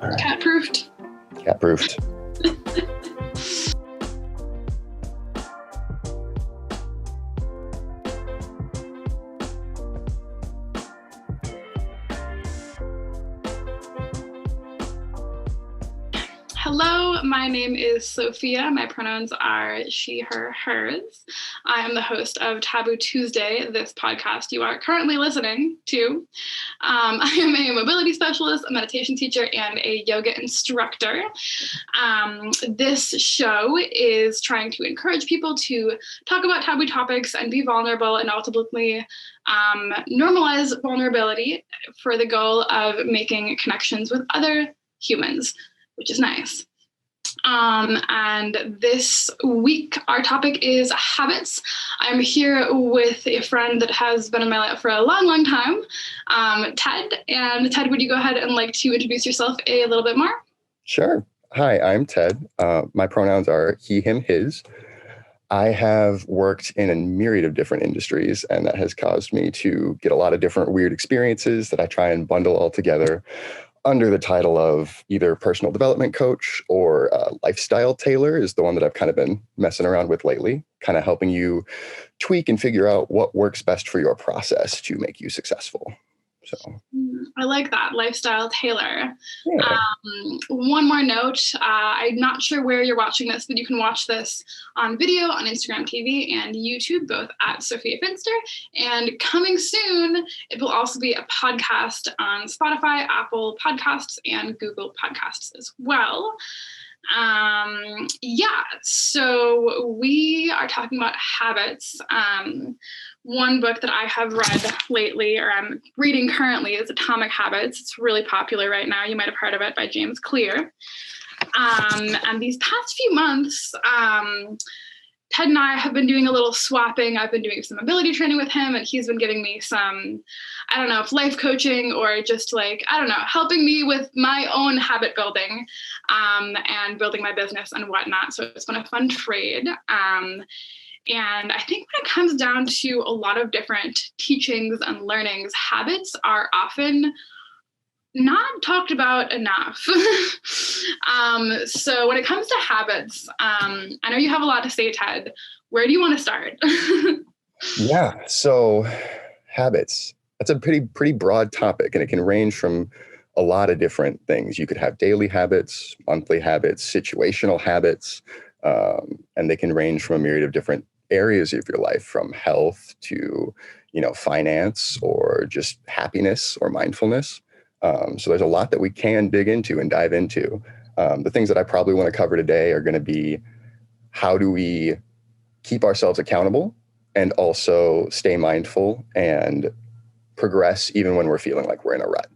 All right. Cat-proofed. Cat-proofed. Hello, my name is Sophia. My pronouns are she, her, hers. I am the host of Taboo Tuesday, this podcast you are currently listening to. I am a mobility specialist, a meditation teacher, and a yoga instructor. This show is trying to encourage people to talk about taboo topics and be vulnerable and ultimately normalize vulnerability for the goal of making connections with other humans, which is nice. And this week, our topic is habits. I'm here with a friend that has been in my life for a long, long time, Ted. And Ted, would you go ahead and like to introduce yourself a little bit more? Sure. Hi, I'm Ted. My pronouns are he, him, his. I have worked in a myriad of different industries, and that has caused me to get a lot of different weird experiences that I try and bundle all together under the title of either personal development coach or lifestyle tailor is the one that I've kind of been messing around with lately, kind of helping you tweak and figure out what works best for your process to make you successful. So I like that, lifestyle tailor. Yeah. One more note, I'm not sure where you're watching this, but you can watch this on video on Instagram TV and YouTube, both at Sophia Finster. And coming soon, it will also be a podcast on Spotify, Apple Podcasts, and Google Podcasts as well. So we are talking about habits. One book that I have read lately, or I'm reading currently, is Atomic Habits. It's really popular right now. You might have heard of it, by James Clear. And these past few months, Ted and I have been doing a little swapping. I've been doing some mobility training with him, and he's been giving me some, I don't know, if life coaching or just like, I don't know, helping me with my own habit building and building my business and whatnot. So it's been a fun trade. And I think when it comes down to a lot of different teachings and learnings, habits are often not talked about enough. So when it comes to habits, I know you have a lot to say, Ted. Where do you want to start? Yeah. So habits, that's a pretty broad topic, and it can range from a lot of different things. You could have daily habits, monthly habits, situational habits, and they can range from a myriad of different areas of your life, from health to, finance or just happiness or mindfulness. So there's a lot that we can dig into and dive into. The things that I probably want to cover today are going to be, how do we keep ourselves accountable and also stay mindful and progress even when we're feeling like we're in a rut,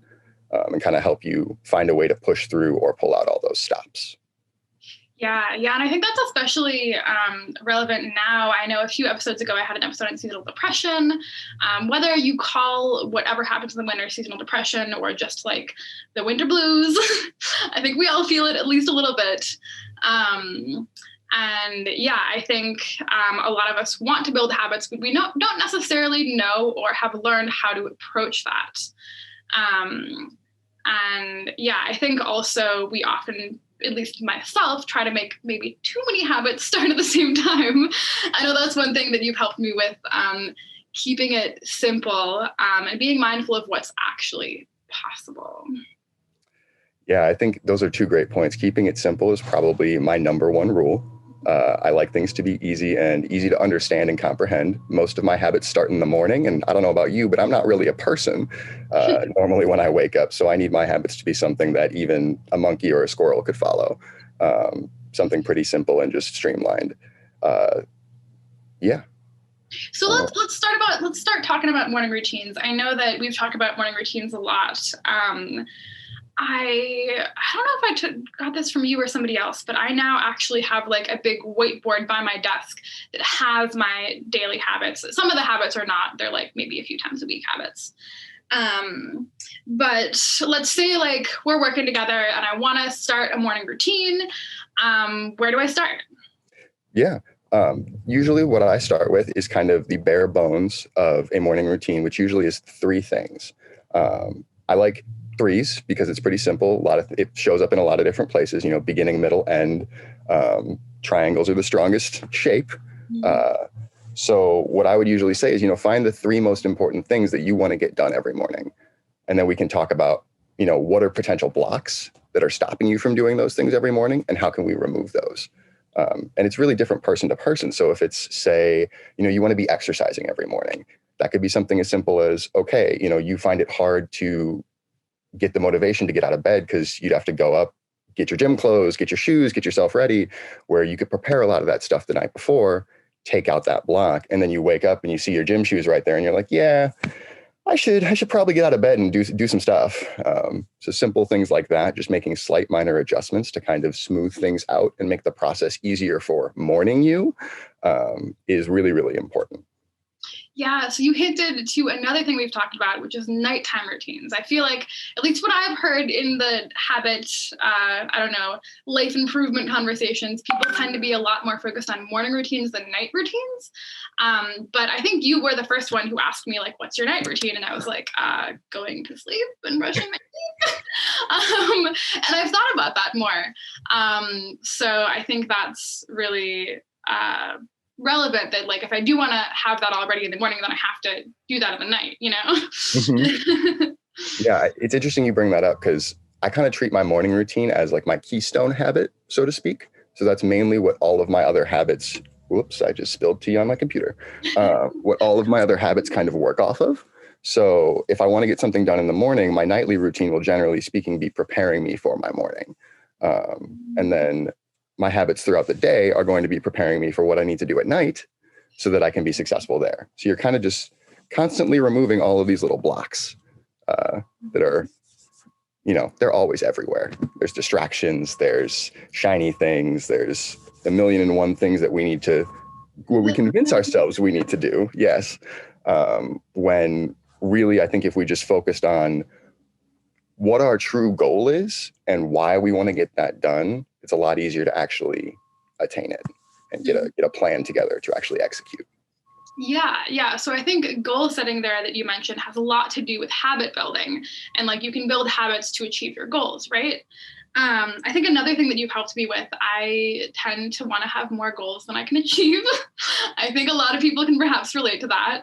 and kind of help you find a way to push through or pull out all those stops. Yeah. And I think that's especially relevant now. I know a few episodes ago, I had an episode on seasonal depression. Whether you call whatever happens in the winter seasonal depression or just like the winter blues, I think we all feel it at least a little bit. I think a lot of us want to build habits, but we don't necessarily know or have learned how to approach that. I think also we often, at least myself, try to make maybe too many habits start at the same time. I know that's one thing that you've helped me with, keeping it simple and being mindful of what's actually possible. Yeah, I think those are two great points. Keeping it simple is probably my number one rule. I like things to be easy to understand and comprehend. Most of my habits start in the morning, and I don't know about you, but I'm not really a person normally when I wake up. So I need my habits to be something that even a monkey or a squirrel could follow. Something pretty simple and just streamlined. So let's start talking about morning routines. I know that we've talked about morning routines a lot. I don't know if I got this from you or somebody else, but I now actually have like a big whiteboard by my desk that has my daily habits. Some of the habits are not, they're like maybe a few times a week habits. But let's say like we're working together and I want to start a morning routine. Where do I start? Yeah. Usually what I start with is kind of the bare bones of a morning routine, which usually is three things. I like threes, because it's pretty simple. It shows up in a lot of different places, beginning, middle, end. Triangles are the strongest shape. So what I would usually say is, find the three most important things that you want to get done every morning. And then we can talk about, what are potential blocks that are stopping you from doing those things every morning, and how can we remove those? And it's really different person to person. So if it's, say, you want to be exercising every morning, that could be something as simple as, okay, you find it hard to get the motivation to get out of bed because you'd have to go up, get your gym clothes, get your shoes, get yourself ready, where you could prepare a lot of that stuff the night before, take out that block, and then you wake up and you see your gym shoes right there and you're like, yeah, I should probably get out of bed and do some stuff. So simple things like that, just making slight minor adjustments to kind of smooth things out and make the process easier for morning you, is really, really important. Yeah, so you hinted to another thing we've talked about, which is nighttime routines. I feel like, at least what I've heard in the habit, life improvement conversations, people tend to be a lot more focused on morning routines than night routines. But I think you were the first one who asked me, like, what's your night routine? And I was like, going to sleep and brushing my teeth. And I've thought about that more. So I think that's really relevant, that, like, if I do want to have that already in the morning, then I have to do that in the night, Mm-hmm. Yeah, it's interesting you bring that up, because I kind of treat my morning routine as like my keystone habit, so to speak. So that's mainly what all of my other habits, whoops, I just spilled tea on my computer, what all of my other habits kind of work off of. So if I want to get something done in the morning, my nightly routine will, generally speaking, be preparing me for my morning. And then my habits throughout the day are going to be preparing me for what I need to do at night so that I can be successful there. So you're kind of just constantly removing all of these little blocks that are, they're always everywhere. There's distractions, there's shiny things, there's a million and one things that we convince ourselves we need to do. Yes. When really, I think if we just focused on what our true goal is and why we want to get that done, it's a lot easier to actually attain it and get a plan together to actually execute. Yeah. So I think goal setting there that you mentioned has a lot to do with habit building, and, like, you can build habits to achieve your goals, right? I think another thing that you've helped me with, I tend to want to have more goals than I can achieve. I think a lot of people can perhaps relate to that.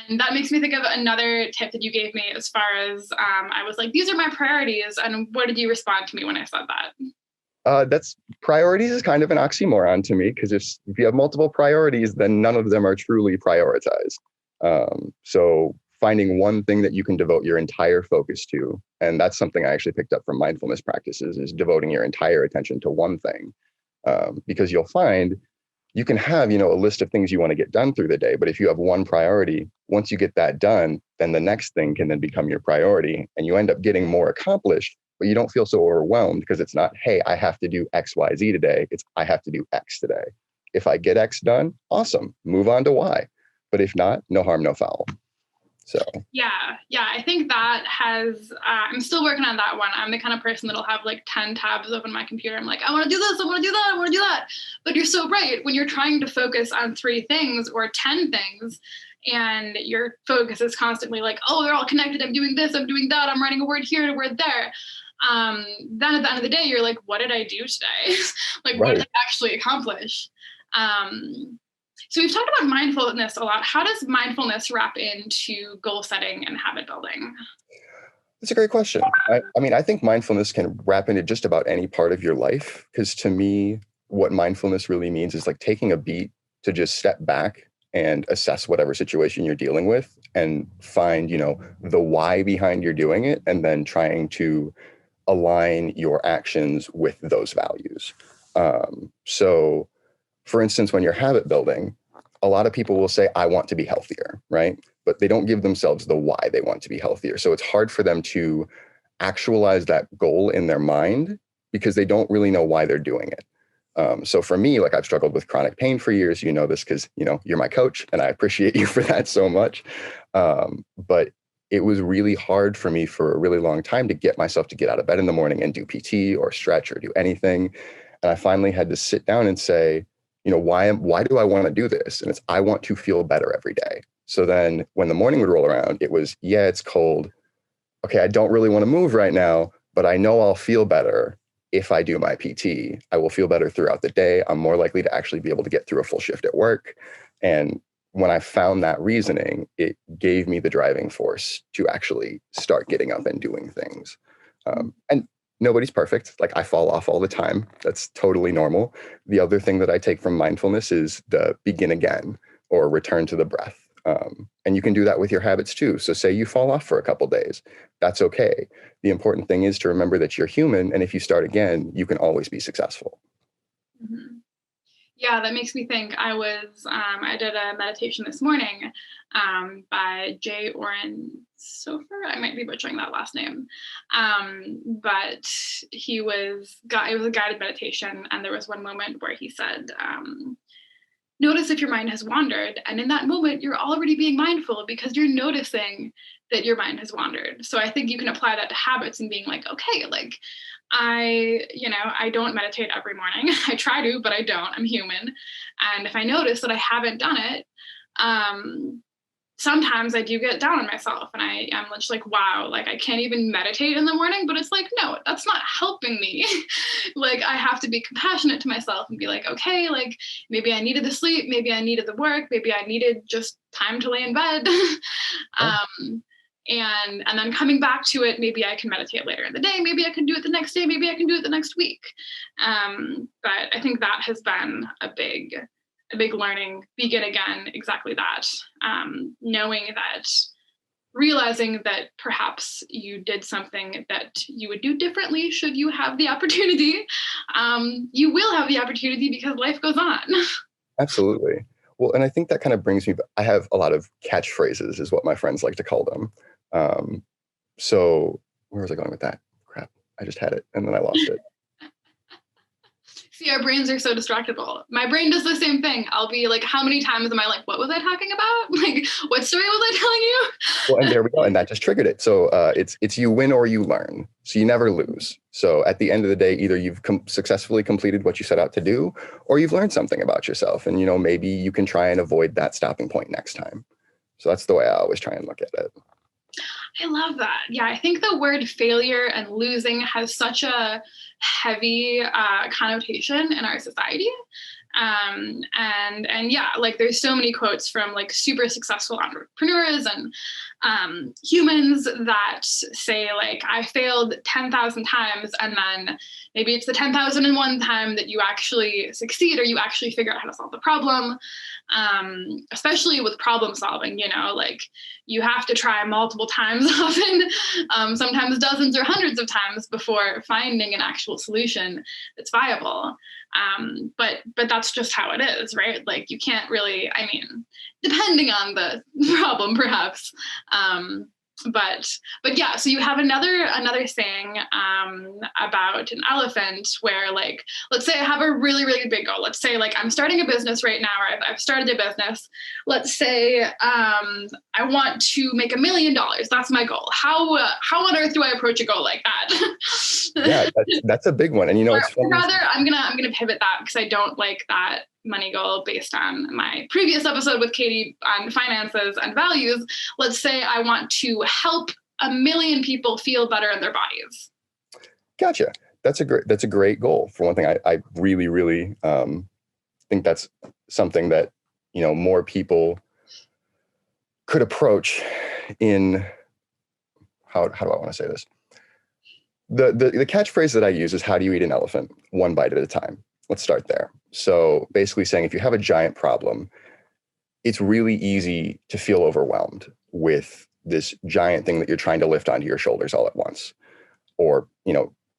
And that makes me think of another tip that you gave me, as far as I was like, these are my priorities. And what did you respond to me when I said that? That's priorities is kind of an oxymoron to me, because if you have multiple priorities, then none of them are truly prioritized. So finding one thing that you can devote your entire focus to, and that's something I actually picked up from mindfulness practices, is devoting your entire attention to one thing, because you'll find you can have, a list of things you want to get done through the day. But if you have one priority, once you get that done, then the next thing can then become your priority, and you end up getting more accomplished, but you don't feel so overwhelmed, because it's not, hey, I have to do X, Y, Z today. It's, I have to do X today. If I get X done, awesome, move on to Y. But if not, no harm, no foul. So yeah, I think that has, I'm still working on that one. I'm the kind of person that'll have like 10 tabs open on my computer. I'm like, I want to do this, I want to do that, I want to do that. But you're so right. When you're trying to focus on 3 things or 10 things, and your focus is constantly like, oh, they're all connected, I'm doing this, I'm doing that, I'm writing a word here, a word there. Then at the end of the day, you're like, what did I do today? Like, right. What did I actually accomplish? So we've talked about mindfulness a lot. How does mindfulness wrap into goal setting and habit building? That's a great question. I think mindfulness can wrap into just about any part of your life, because to me, what mindfulness really means is like taking a beat to just step back and assess whatever situation you're dealing with and find, the why behind you're doing it, and then trying to align your actions with those values. So for instance, when you're habit building, a lot of people will say, I want to be healthier, right? But they don't give themselves the why they want to be healthier. So it's hard for them to actualize that goal in their mind because they don't really know why they're doing it. So for me, like I've struggled with chronic pain for years, this because, you're my coach and I appreciate you for that so much. But it was really hard for me for a really long time to get myself to get out of bed in the morning and do PT or stretch or do anything. And I finally had to sit down and say, why do I want to do this? And it's, I want to feel better every day. So then when the morning would roll around, it was, yeah, it's cold, okay, I don't really want to move right now, but I know I'll feel better if I do my PT. I will feel better throughout the day. I'm more likely to actually be able to get through a full shift at work. And when I found that reasoning, it gave me the driving force to actually start getting up and doing things. And nobody's perfect. Like, I fall off all the time. That's totally normal. The other thing that I take from mindfulness is the begin again or return to the breath. And you can do that with your habits too. So say you fall off for a couple days, that's okay. The important thing is to remember that you're human. And if you start again, you can always be successful. Mm-hmm. Yeah, that makes me think. I did a meditation this morning by Jay Oren Sofer. I might be butchering that last name. But it was a guided meditation. And there was one moment where he said, notice if your mind has wandered. And in that moment, you're already being mindful because you're noticing that your mind has wandered. So I think you can apply that to habits and being like, okay, like I don't meditate every morning. I try to, but I don't. I'm human. And if I notice that I haven't done it, sometimes I do get down on myself and I am just like, wow, like I can't even meditate in the morning, but it's like, no, that's not helping me. Like I have to be compassionate to myself and be like, okay, like maybe I needed the sleep, maybe I needed the work, maybe I needed just time to lay in bed. And then coming back to it, maybe I can meditate later in the day, maybe I can do it the next day, maybe I can do it the next week. But I think that has been a big learning, begin again, exactly that. Knowing that, realizing that perhaps you did something that you would do differently should you have the opportunity. You will have the opportunity because life goes on. Absolutely. Well, and I think that kind of brings me, I have a lot of catchphrases is what my friends like to call them. So where was I going with that? Crap. I just had it and then I lost it. See, our brains are so distractible. My brain does the same thing. I'll be like, how many times am I like, what was I talking about? Like, what story was I telling you? Well, and there we go. And that just triggered it. So it's you win or you learn. So you never lose. So at the end of the day, either you've successfully completed what you set out to do, or you've learned something about yourself. And, maybe you can try and avoid that stopping point next time. So that's the way I always try and look at it. I love that. Yeah, I think the word failure and losing has such a heavy connotation in our society. And yeah, like there's so many quotes from like super successful entrepreneurs and humans that say like, I failed 10,000 times. And then maybe it's the 10,001 time that you actually succeed or you actually figure out how to solve the problem. Especially with problem solving, like you have to try multiple times often, sometimes dozens or hundreds of times before finding an actual solution that's viable. But that's just how it is, right? Like you can't really, depending on the problem, perhaps. But yeah, so you have another saying about an elephant where like, let's say I have a really, really big goal. Let's say like I'm starting a business right now, or I've started a business. Let's say I want to make $1 million. That's my goal. How on earth do I approach a goal like that? Yeah, that's a big one. And it's funny. Rather, I'm gonna pivot that because I don't like that money goal based on my previous episode with Katie on finances and values. Let's say I want to help 1 million people feel better in their bodies. Gotcha. That's a great goal. For one thing, I really, really think that's something that, more people could approach in, how do I want to say this? The catchphrase that I use is, how do you eat an elephant? One bite at a time. Let's start there. So basically saying, if you have a giant problem, it's really easy to feel overwhelmed with this giant thing that you're trying to lift onto your shoulders all at once, or,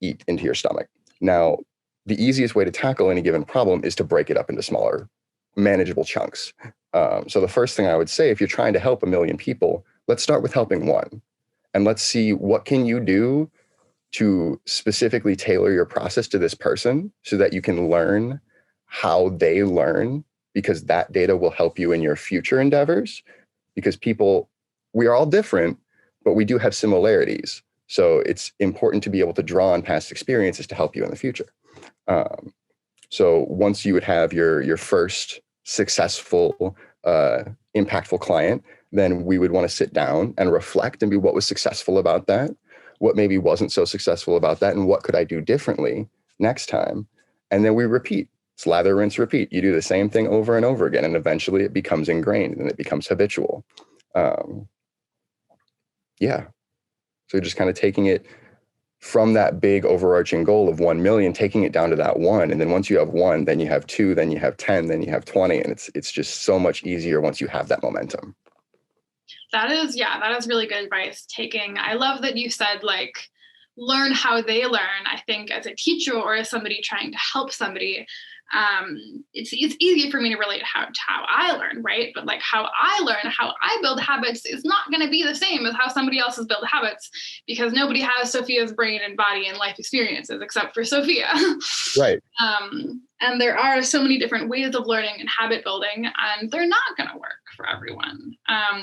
eat into your stomach. Now, the easiest way to tackle any given problem is to break it up into smaller, manageable chunks. So the first thing I would say, if you're trying to help 1 million people, let's start with helping one. And let's see, what can you do to specifically tailor your process to this person so that you can learn how they learn, because that data will help you in your future endeavors. Because we are all different, but we do have similarities. So it's important to be able to draw on past experiences to help you in the future. So once you would have your first successful, impactful client, then we would want to sit down and reflect and be what was successful about that, what maybe wasn't so successful about that, and what could I do differently next time? And then we repeat, slather, rinse, repeat. You do the same thing over and over again, and eventually it becomes ingrained and it becomes habitual. Yeah. So just kind of taking it from that big overarching goal of 1 million, taking it down to that one. And then once you have one, then you have two, then you have 10, then you have 20. And it's just so much easier once you have that momentum. That is really good advice. I love that you said, like, learn how they learn. I think as a teacher or as somebody trying to help somebody, it's easy for me to relate to how I learn, right? But like how I learn, how I build habits is not going to be the same as how somebody else has built habits, because nobody has Sophia's brain and body and life experiences except for Sophia. Right. And there are so many different ways of learning and habit building, and they're not going to work for everyone.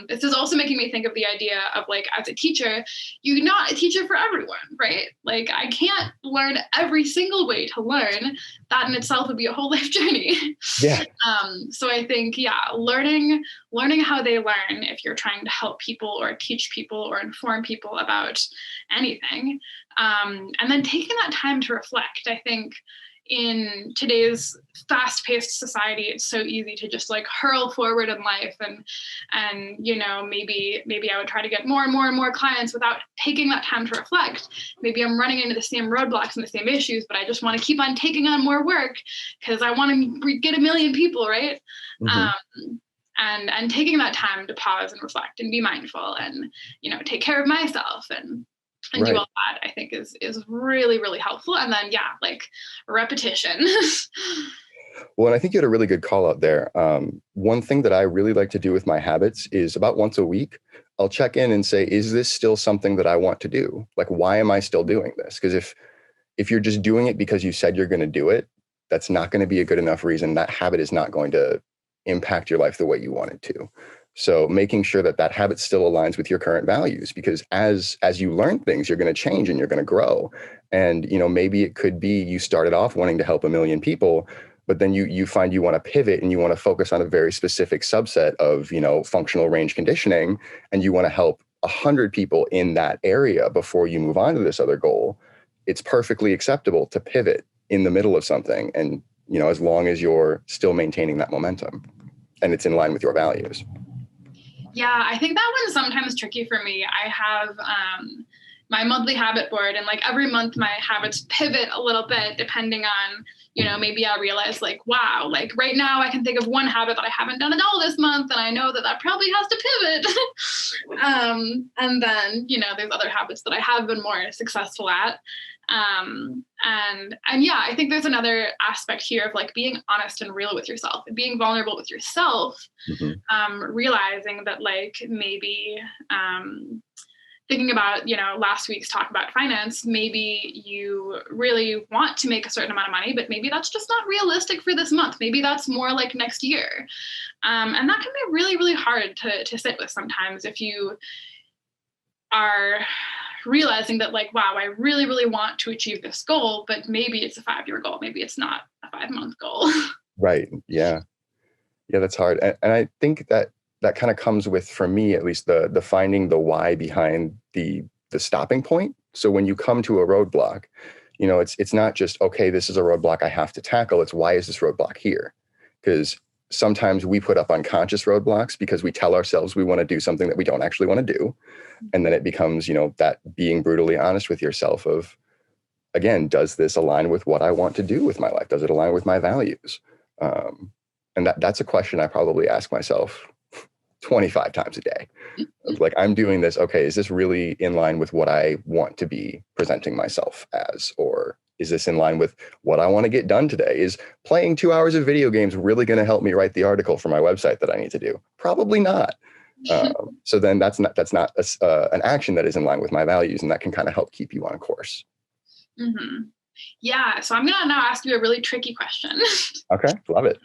This is also making me think of the idea of, like, as a teacher, you're not a teacher for everyone, right? Like, I can't learn every single way to learn. That in itself would be a whole life journey. Yeah. So I think, learning how they learn, if you're trying to help people or teach people or inform people about anything, and then taking that time to reflect. I think in today's fast-paced society, it's so easy to just like hurl forward in life and maybe I would try to get more and more and more clients without taking that time to reflect. Maybe I'm running into the same roadblocks and the same issues, but I just want to keep on taking on more work because I want to get 1 million people, right? Mm-hmm. And taking that time to pause and reflect and be mindful and take care of myself and right. Do all that, I think is really, really helpful. And then, like repetition. Well, and I think you had a really good call out there. One thing that I really like to do with my habits is about once a week, I'll check in and say, is this still something that I want to do? Like, why am I still doing this? Because if you're just doing it because you said you're going to do it, that's not going to be a good enough reason. That habit is not going to impact your life the way you want it to. So making sure that habit still aligns with your current values, because as you learn things, you're going to change and you're going to grow. And, maybe it could be you started off wanting to help 1 million people, but then you find you want to pivot and you want to focus on a very specific subset of, functional range conditioning, and you want to help 100 people in that area before you move on to this other goal. It's perfectly acceptable to pivot in the middle of something. And, as long as you're still maintaining that momentum and it's in line with your values. Yeah, I think that one's sometimes tricky for me. I have my monthly habit board, and like every month my habits pivot a little bit depending on, maybe I realize like, wow, like right now I can think of one habit that I haven't done at all this month, and I know that probably has to pivot. And then, there's other habits that I have been more successful at. And yeah, I think there's another aspect here of like being honest and real with yourself and being vulnerable with yourself, realizing that like maybe, thinking about, last week's talk about finance, maybe you really want to make a certain amount of money, but maybe that's just not realistic for this month. Maybe that's more like next year. And that can be really, really hard to sit with sometimes if you are realizing that like, wow, I really, really want to achieve this goal, but maybe it's a 5-year goal. Maybe it's not a 5-month goal. Right. Yeah. Yeah, that's hard. And I think that kind of comes with, for me, at least the finding the why behind the stopping point. So when you come to a roadblock, it's not just, okay, this is a roadblock I have to tackle. It's why is this roadblock here? Because sometimes we put up unconscious roadblocks because we tell ourselves we want to do something that we don't actually want to do. And then it becomes, that being brutally honest with yourself of, again, does this align with what I want to do with my life? Does it align with my values? And that's a question I probably ask myself 25 times a day. Like, I'm doing this. Okay, is this really in line with what I want to be presenting myself as? Or is this in line with what I want to get done today? Is playing 2 hours of video games really going to help me write the article for my website that I need to do? Probably not. So then that's not an action that is in line with my values, and that can kind of help keep you on course. Mm-hmm. Yeah. So I'm going to now ask you a really tricky question. Okay. Love it.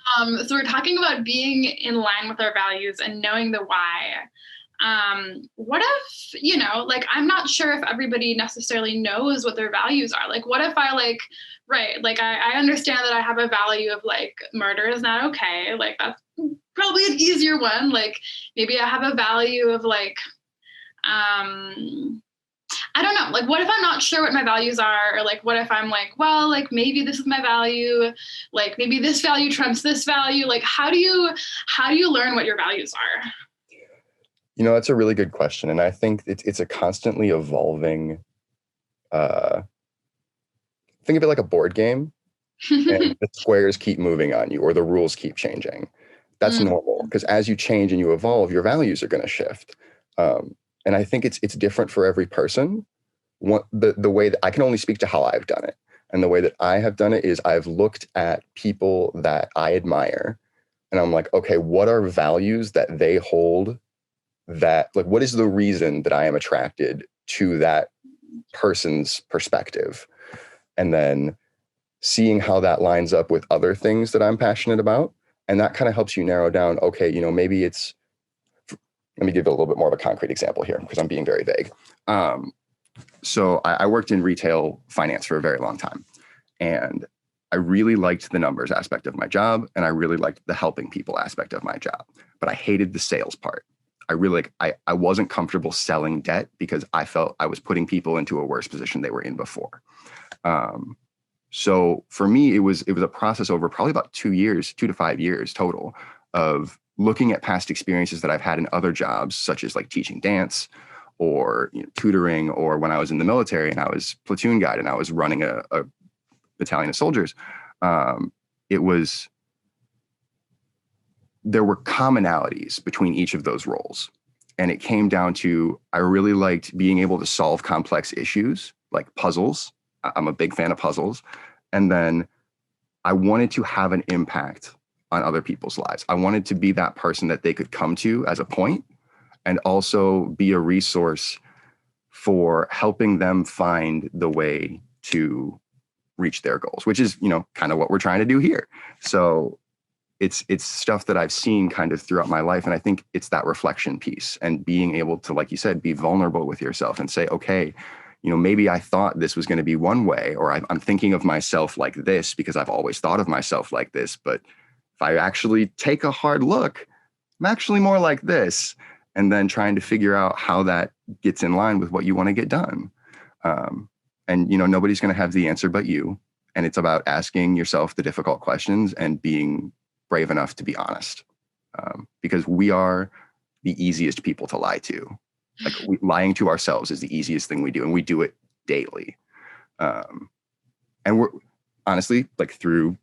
So we're talking about being in line with our values and knowing the why. What if, like, I'm not sure if everybody necessarily knows what their values are. Like, what if I I understand that I have a value of like, murder is not okay. Like, that's probably an easier one. Like maybe I have a value of like, I don't know, like what if I'm not sure what my values are, or like what if I'm like, well, like maybe this is my value, like maybe this value trumps this value. Like how do you learn what your values are? That's a really good question. And I think it's a constantly evolving, think of it like a board game, and the squares keep moving on you or the rules keep changing. That's Mm. normal, because as you change and you evolve, your values are going to shift. And I think it's different for every person. The way that I can only speak to how I've done it. And the way that I have done it is I've looked at people that I admire and I'm like, okay, what are values that they hold, that like, what is the reason that I am attracted to that person's perspective? And then seeing how that lines up with other things that I'm passionate about. And that kind of helps you narrow down, okay, maybe it's, let me give a little bit more of a concrete example here because I'm being very vague. So I worked in retail finance for a very long time, and I really liked the numbers aspect of my job, and I really liked the helping people aspect of my job, but I hated the sales part. I wasn't comfortable selling debt because I felt I was putting people into a worse position they were in before. So for me, it was a process over probably about 2 years, 2 to 5 years total, of looking at past experiences that I've had in other jobs, such as like teaching dance or tutoring, or when I was in the military and I was platoon guide and I was running a battalion of soldiers. There were commonalities between each of those roles. And it came down to, I really liked being able to solve complex issues like puzzles. I'm a big fan of puzzles. And then I wanted to have an impact on other people's lives. I wanted to be that person that they could come to as a point, and also be a resource for helping them find the way to reach their goals, which is, kind of what we're trying to do here. So it's stuff that I've seen kind of throughout my life. And I think it's that reflection piece and being able to, like you said, be vulnerable with yourself and say, okay, maybe I thought this was going to be one way, or I'm thinking of myself like this because I've always thought of myself like this. But if I actually take a hard look, I'm actually more like this. And then trying to figure out how that gets in line with what you want to get done. And nobody's going to have the answer but you. And it's about asking yourself the difficult questions and being brave enough to be honest, because we are the easiest people to lie to. Like lying to ourselves is the easiest thing we do, and we do it daily. And we're honestly, like, through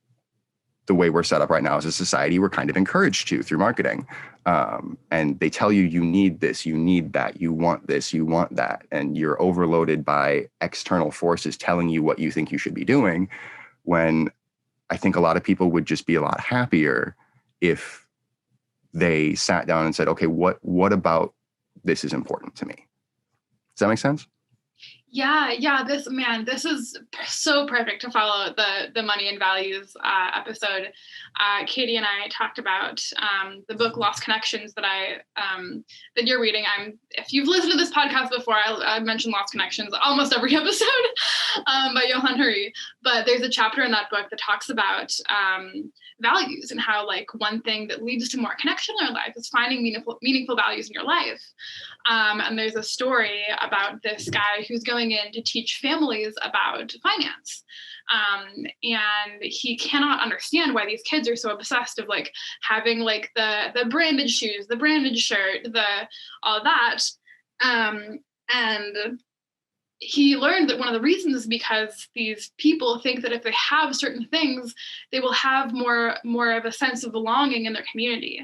the way we're set up right now as a society, we're kind of encouraged to through marketing. And they tell you, you need this, you need that, you want this, you want that. And you're overloaded by external forces telling you what you think you should be doing, when I think a lot of people would just be a lot happier if they sat down and said, okay, what about this is important to me? Does that make sense? Yeah. This is so perfect to follow the money and values episode. Katie and I talked about the book Lost Connections that that you're reading. If you've listened to this podcast before, I've mentioned Lost Connections almost every episode by Johann Hari. But there's a chapter in that book that talks about values and how, like, one thing that leads to more connection in our life is finding meaningful values in your life. And there's a story about this guy who's going in to teach families about finance. And he cannot understand why these kids are so obsessed of, like, having, like, the branded shoes, the branded shirt, all that. And he learned that one of the reasons is because these people think that if they have certain things, they will have more of a sense of belonging in their community.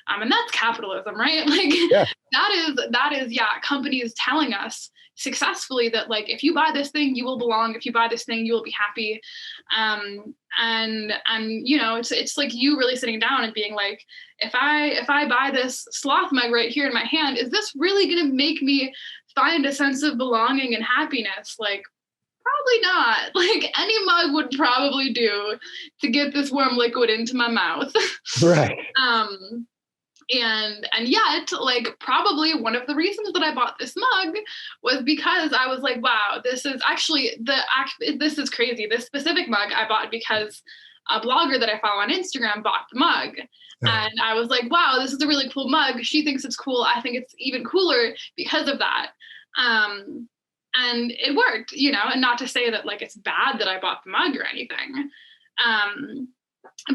And that's capitalism, right? Like, Yeah. that is, companies telling us successfully that, like, if you buy this thing, you will belong. If you buy this thing, you will be happy. And it's like you really sitting down and being like, if I buy this sloth mug right here in my hand, is this really going to make me find a sense of belonging and happiness? Like, probably not. Like, any mug would probably do to get this warm liquid into my mouth. Right. And yet, like, probably one of the reasons that I bought this mug was because I was like, wow, this is actually this is crazy. This specific mug I bought because a blogger that I follow on Instagram bought the mug. And I was like, wow, this is a really cool mug. She thinks it's cool. I think it's even cooler because of that. And it worked, and not to say that like it's bad that I bought the mug or anything.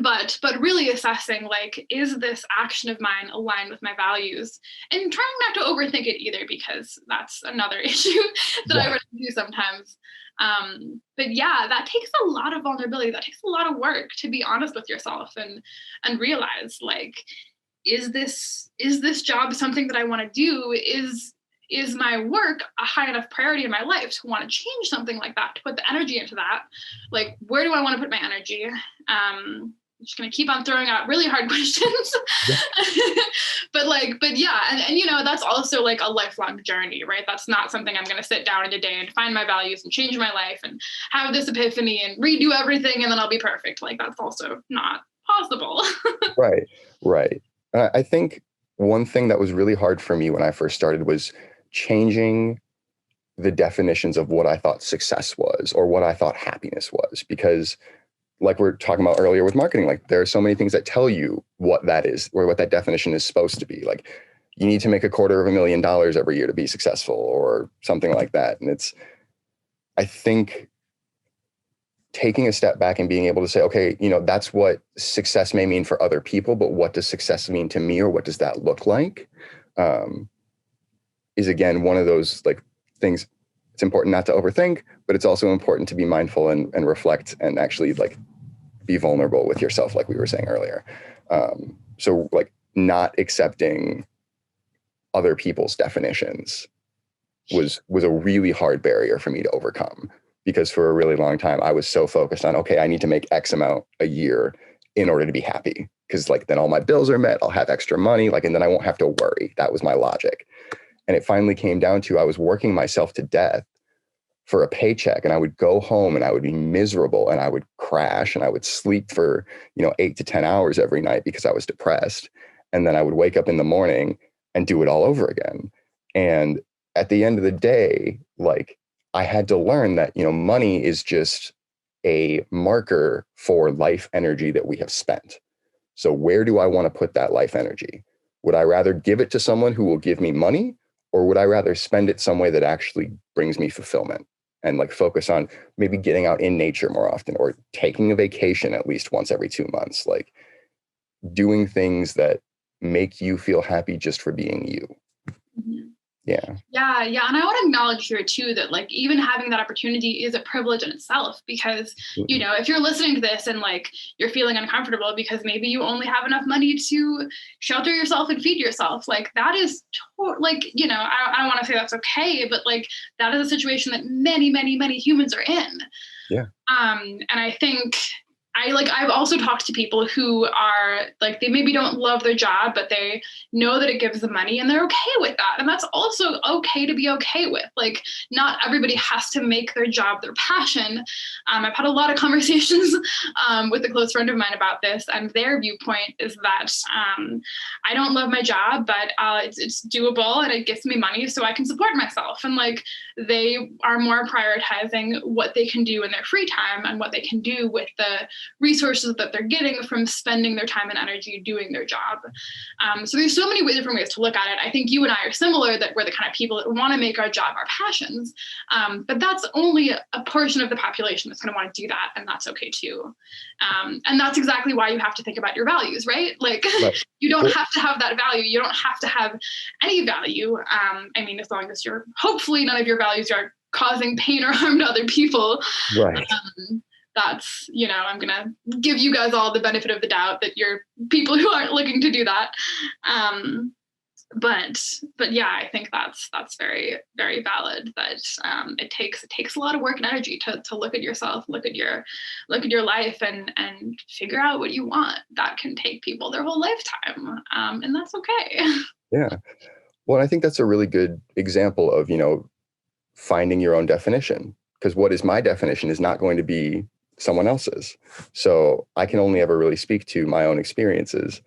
But really assessing, like, is this action of mine aligned with my values, and trying not to overthink it either, because that's another issue that I run into sometimes. But yeah, that takes a lot of vulnerability. That takes a lot of work to be honest with yourself and realize, like, is this job something that I want to do? Is my work a high enough priority in my life to want to change something like that, to put the energy into that? Like, where do I want to put my energy? I'm just going to keep on throwing out really hard questions. Yeah. but yeah. And, that's also like a lifelong journey, right? That's not something I'm going to sit down in a day and find my values and change my life and have this epiphany and redo everything and then I'll be perfect. Like, that's also not possible. Right. I think one thing that was really hard for me when I first started was changing the definitions of what I thought success was or what I thought happiness was, because like we're talking about earlier with marketing, like there are so many things that tell you what that is or what that definition is supposed to be. Like, you need to make $250,000 every year to be successful or something like that. And I think taking a step back and being able to say, okay, that's what success may mean for other people, but what does success mean to me, or what does that look like? Is again one of those like things. It's important not to overthink, but it's also important to be mindful and reflect and actually like be vulnerable with yourself, like we were saying earlier. So like not accepting other people's definitions was a really hard barrier for me to overcome, because for a really long time I was so focused on, okay, I need to make X amount a year in order to be happy, because like then all my bills are met, I'll have extra money, like, and then I won't have to worry. That was my logic. And it finally came down to, I was working myself to death for a paycheck, and I would go home and I would be miserable and I would crash and I would sleep for 8 to 10 hours every night because I was depressed. And then I would wake up in the morning and do it all over again. And at the end of the day, like, I had to learn that money is just a marker for life energy that we have spent. So where do I want to put that life energy? Would I rather give it to someone who will give me money, or would I rather spend it some way that actually brings me fulfillment, and like focus on maybe getting out in nature more often, or taking a vacation at least once every 2 months, like doing things that make you feel happy just for being you. Mm-hmm. Yeah. And I want to acknowledge here too that like even having that opportunity is a privilege in itself, because if you're listening to this and like you're feeling uncomfortable because maybe you only have enough money to shelter yourself and feed yourself, like that is I don't want to say that's okay, but like that is a situation that many humans are in. Yeah. And I think I've also talked to people who are like, they maybe don't love their job, but they know that it gives them money and they're okay with that. And that's also okay to be okay with. Like, not everybody has to make their job their passion. I've had a lot of conversations with a close friend of mine about this, and their viewpoint is that I don't love my job, but it's doable and it gets me money so I can support myself. And like, they are more prioritizing what they can do in their free time and what they can do with the resources that they're getting from spending their time and energy doing their job. So there's so many different ways to look at it. I think you and I are similar, that we're the kind of people that want to make our job our passions. But that's only a portion of the population that's going to want to do that. And that's okay too. And that's exactly why you have to think about your values, right? Like, right. You don't have to have that value. You don't have to have any value. I mean, as long as hopefully none of your values are causing pain or harm to other people. Right. That's, I'm going to give you guys all the benefit of the doubt that you're people who aren't looking to do that. But yeah, I think that's very, very valid, that it takes a lot of work and energy to look at yourself, look at your life and figure out what you want. That can take people their whole lifetime. And that's okay. Yeah. Well, I think that's a really good example of, finding your own definition, because what is my definition is not going to be someone else's. So I can only ever really speak to my own experiences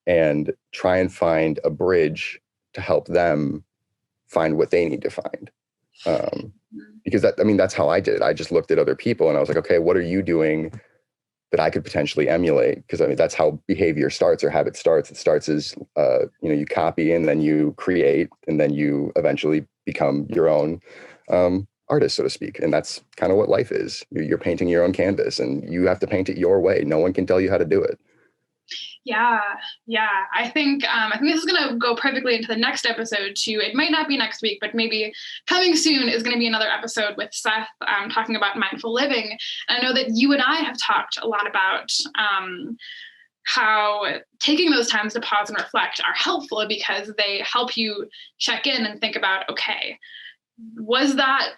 and try and find a bridge to help them find what they need to find. Because that's how I did it. I just looked at other people and I was like, okay, what are you doing that I could potentially emulate, because I mean that's how behavior starts or habit starts. It starts as you copy and then you create and then you eventually become your own artist, so to speak. And that's kind of what life is. You're painting your own canvas and you have to paint it your way. No one can tell you how to do it. Yeah. I think this is going to go perfectly into the next episode too. It might not be next week, but maybe coming soon is going to be another episode with Seth talking about mindful living. And I know that you and I have talked a lot about how taking those times to pause and reflect are helpful because they help you check in and think about, okay, was that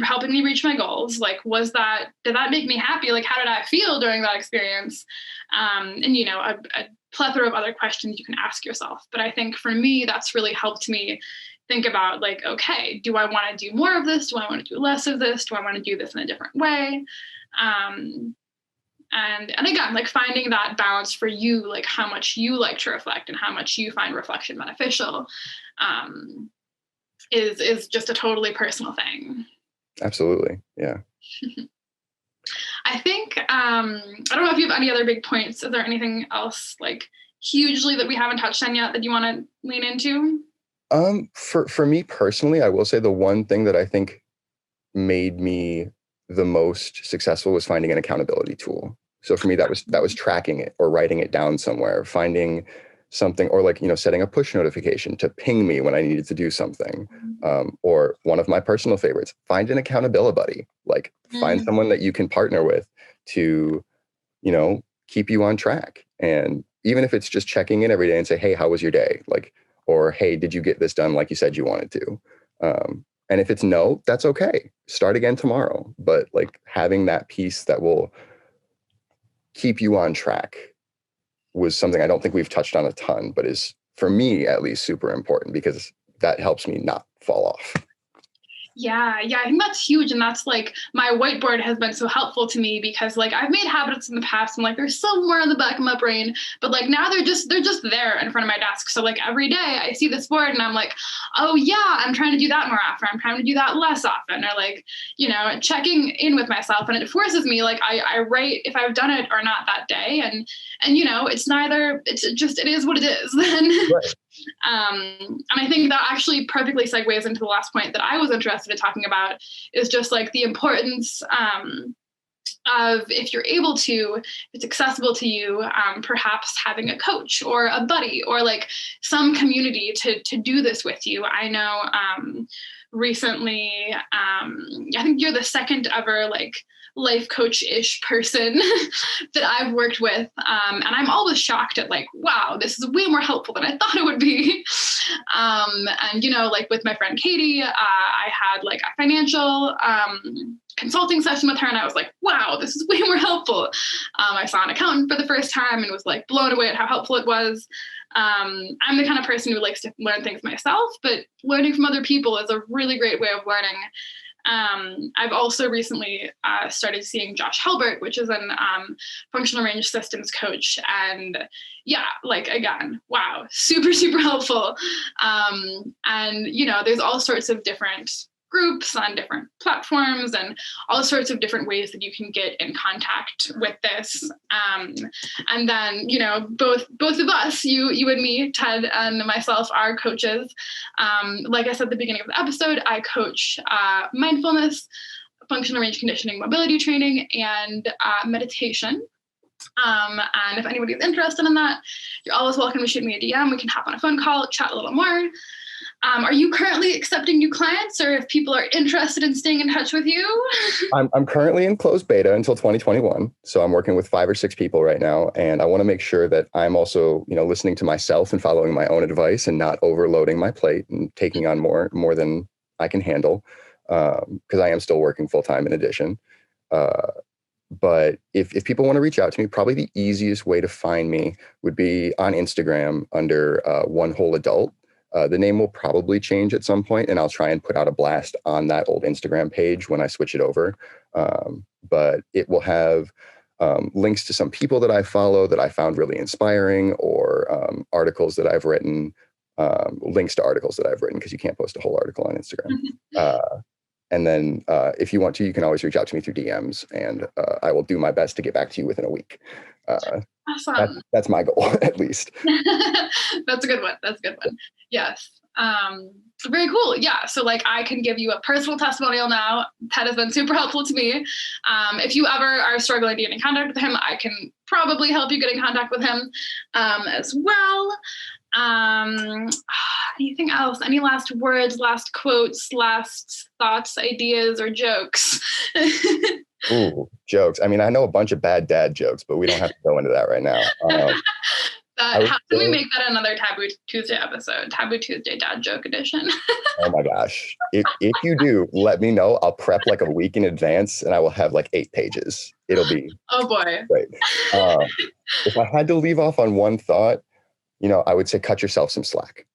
helping me reach my goals? Like, did that make me happy? Like, how did I feel during that experience? And, a plethora of other questions you can ask yourself. But I think for me, that's really helped me think about like, okay, do I want to do more of this? Do I want to do less of this? Do I want to do this in a different way? And again, like finding that balance for you, like how much you like to reflect and how much you find reflection beneficial, is just a totally personal thing. Absolutely. Yeah. I think, I don't know if you have any other big points. Is there anything else like hugely that we haven't touched on yet that you want to lean into? For me personally, I will say the one thing that I think made me the most successful was finding an accountability tool. So for me, that was tracking it or writing it down somewhere, finding something, or like, setting a push notification to ping me when I needed to do something. Or one of my personal favorites, find an accountability buddy, like find someone that you can partner with to, keep you on track. And even if it's just checking in every day and say, hey, how was your day? Like, or, hey, did you get this done like you said you wanted to? And if it's no, that's okay. Start again tomorrow. But like having that piece that will keep you on track was something I don't think we've touched on a ton, but is for me at least super important because that helps me not fall off. Yeah, I think that's huge. And that's like my whiteboard has been so helpful to me because like I've made habits in the past and like they're somewhere in the back of my brain, but like now they're just there in front of my desk. So like every day I see this board and I'm like, oh yeah, I'm trying to do that more often. I'm trying to do that less often, or like, checking in with myself. And it forces me, like I write if I've done it or not that day. And it is what it is then. Right. And I think that actually perfectly segues into the last point that I was interested in talking about is just like the importance of, if you're able to, if it's accessible to you, perhaps having a coach or a buddy or like some community to do this with you. I know recently, I think you're the second ever like life coach-ish person that I've worked with. And I'm always shocked at like, wow, this is way more helpful than I thought it would be. And, like with my friend Katie, I had like a financial consulting session with her and I was like, wow, this is way more helpful. I saw an accountant for the first time and was like blown away at how helpful it was. I'm the kind of person who likes to learn things myself, but learning from other people is a really great way of learning. I've also recently started seeing Josh Helbert, which is an functional range systems coach. And yeah, like again, wow, super, super helpful. And, there's all sorts of different groups on different platforms and all sorts of different ways that you can get in contact with this. And then, both of us, you and me, Ted and myself, are coaches. Like I said at the beginning of the episode, I coach mindfulness, functional range conditioning, mobility training, and meditation. And if anybody's interested in that, you're always welcome to shoot me a DM. We can hop on a phone call, chat a little more. Are you currently accepting new clients, or if people are interested in staying in touch with you? I'm currently in closed beta until 2021. So I'm working with 5 or 6 people right now. And I want to make sure that I'm also, listening to myself and following my own advice and not overloading my plate and taking on more than I can handle. Because I am still working full time in addition. But if people want to reach out to me, probably the easiest way to find me would be on Instagram under One Whole Adult. The name will probably change at some point, and I'll try and put out a blast on that old Instagram page when I switch it over. But it will have links to some people that I follow that I found really inspiring, or articles that I've written, links to articles that I've written, because you can't post a whole article on Instagram. And then if you want to, you can always reach out to me through DMs, and I will do my best to get back to you within a week. Awesome. That's my goal, at least. That's a good one. That's a good one. Yes. Very cool. Yeah. So like I can give you a personal testimonial now. Ted has been super helpful to me. If you ever are struggling to get in contact with him, I can probably help you get in contact with him as well. Anything else? Any last words, last quotes, last thoughts, ideas, or jokes? Ooh, jokes. I mean, I know a bunch of bad dad jokes, but we don't have to go into that right now. How can we make that another Taboo Tuesday episode? Taboo Tuesday Dad Joke Edition. Oh my gosh. If you do, let me know. I'll prep like a week in advance, and I will have like 8 pages. It'll be oh boy. Great. If I had to leave off on one thought, I would say cut yourself some slack.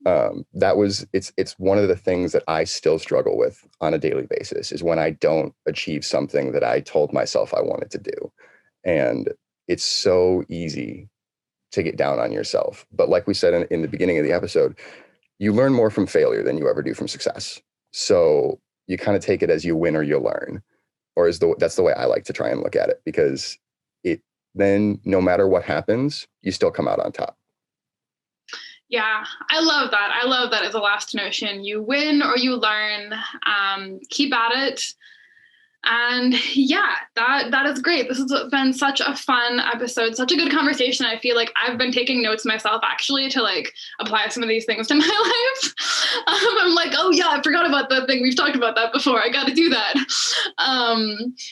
It's one of the things that I still struggle with on a daily basis, is when I don't achieve something that I told myself I wanted to do. And it's so easy to get down on yourself. But like we said in the beginning of the episode, you learn more from failure than you ever do from success. So you kind of take it as you win or you learn, or that's the way I like to try and look at it, because then no matter what happens, you still come out on top. Yeah, I love that. I love that as a last notion. You win or you learn. Keep at it. And yeah, that is great. This has been such a fun episode, such a good conversation. I feel like I've been taking notes myself actually to like apply some of these things to my life. I'm like, oh yeah, I forgot about that thing. We've talked about that before. I got to do that.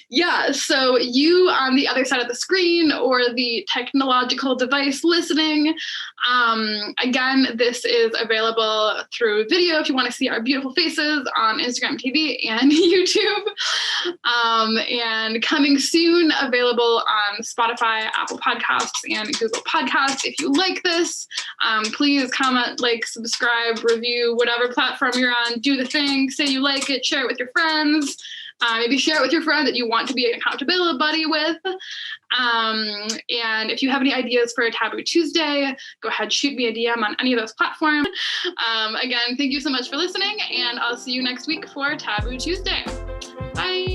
Yeah. So you on the other side of the screen or the technological device listening, again, this is available through video if you want to see our beautiful faces on Instagram TV and YouTube. And coming soon, available on Spotify, Apple Podcasts, and Google Podcasts. If you like this, please comment, like, subscribe, review, whatever platform you're on, do the thing, say you like it, share it with your friends. Maybe share it with your friend that you want to be an accountability buddy with. And if you have any ideas for a Taboo Tuesday, go ahead, shoot me a DM on any of those platforms. Again, thank you so much for listening, and I'll see you next week for Taboo Tuesday. Bye.